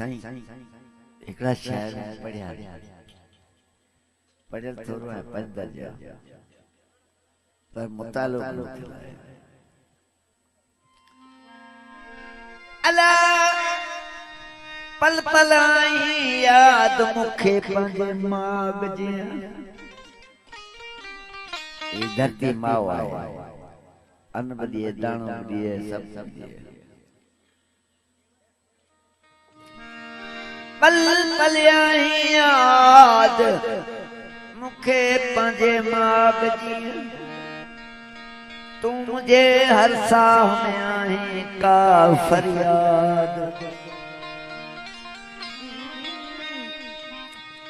हिकड़ा शायर पढ़िया पढ़ियल थोरो है 5 दर्जा पर मुतालो न थियो है। अला पल पल आई याद मुखे पंजे माग जे ये धरती माओ है अन्न बदिए दाणो बदिए सब बदिए पल पल आई याद मुखे पंजे माग जी तू मुझे हर साह में आए का फरियाद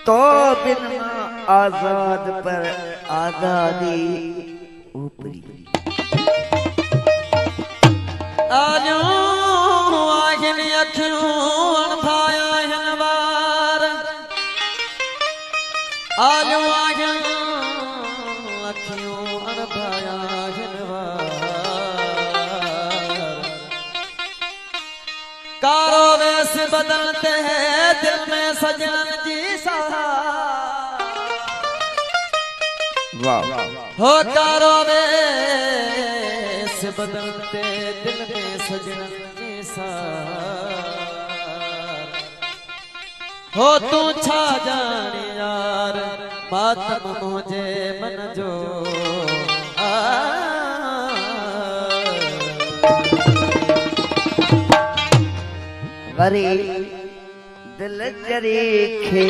तो बिन आजाद पर आजादी ऊपरी आजो आखिन अखियों अनभाया हनवार आजो आखिन अखियों अनभाया हनवार कारो वेश बदलते हैं दिल में सजन जी सहार हो कारो वेश बदलते दिल में सजन जी सहार हो तू छा जाने यार मातम मुझे मन जो वरी दिल जरी खे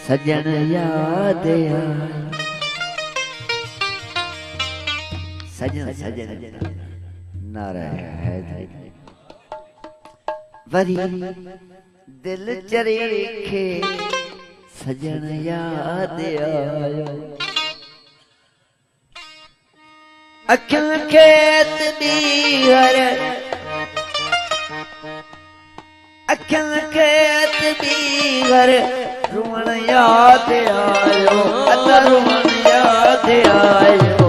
सजन याद आया सजन सजन नारा है वरी दिल जरी खे सजन याद आया अखियां खेत दीहर अखियां खेत दीहर रुवण याद आयो अता रुवण याद आयो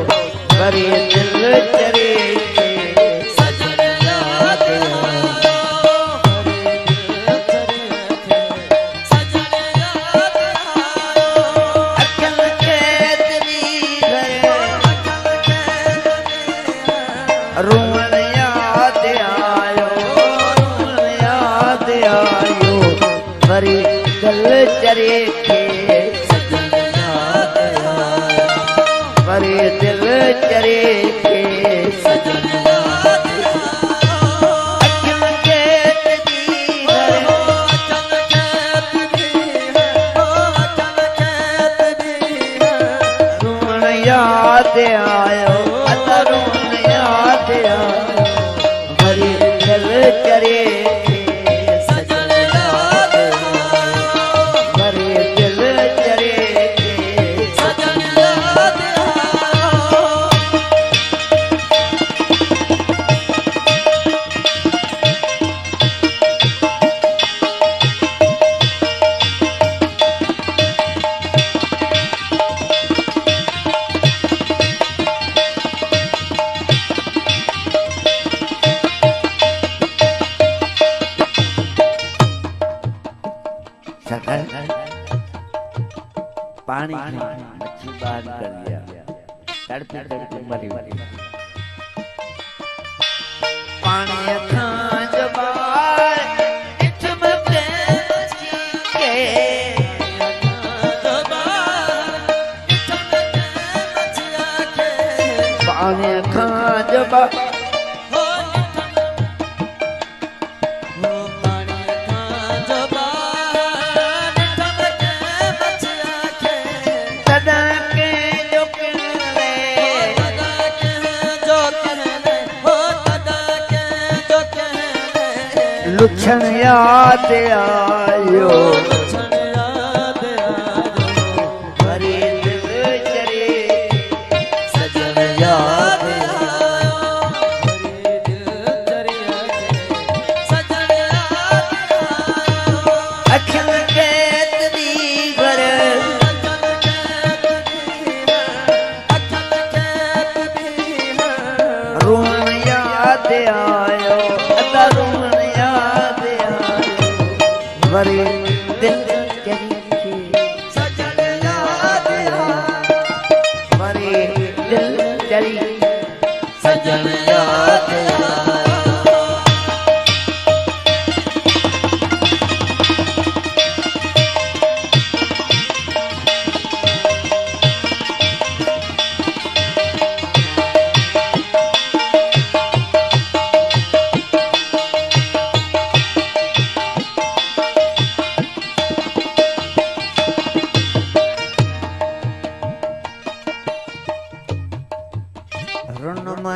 वरी दिल चरे सजन याद आयो सजन याद आयो अखियां खेत दीहर रुवण याद आयो रुवण याद आयो वरी दिल चरे सजन याद आयो वरी दिल चरे सजन याद आयो अखियां खेत दीहर चल खेत दी है चल खेत दी है रुवण याद आयो अता रुवण याद आयो वरी दिल चरे सजन याद आयो वरी दिल चरे सजन याद आयो सरकार पानी मच्छी बाहर कर लिया तड़पे तड़पे मरी पानी खां जबार इठम पे मच्छी के पानी खां जबार लुछण याद आयो वरी दिल चरे सजन याद आयो सजन याद आयो अखियां खेत दीहर रुवण याद आयो अता रुवण याद आयो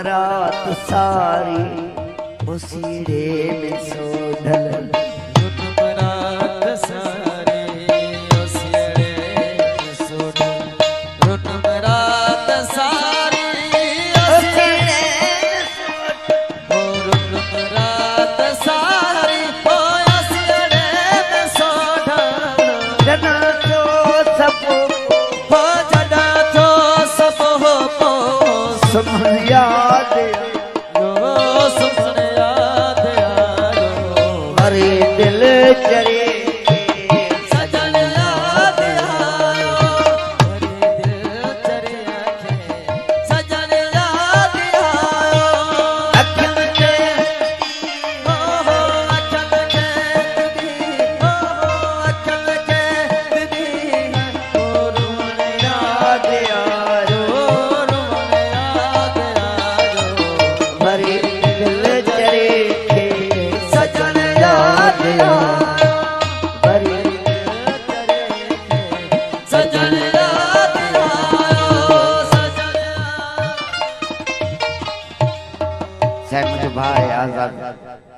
रात सारी उसीड़े में सोढल रुनुम रात सारी उसीड़े में सोढल रुनुम रात सारी उसीड़े ओ रुनुम रात सारी ओ उसीड़े में सोढल जना जो सब हो जदा तो सब हो सुमन याद सुमन याद आयो हरे दिल चरे सजन याद आयो हरे दिल चरे आखे सजन याद आयो अखिन के हो अखन के दी हो अखन के दी हो रुमन याद आयो रुमन याद आयो हरे दिल चरे सजन याद आयो हरे सजन याद आयो सजन साहब मुझे भाई आजाद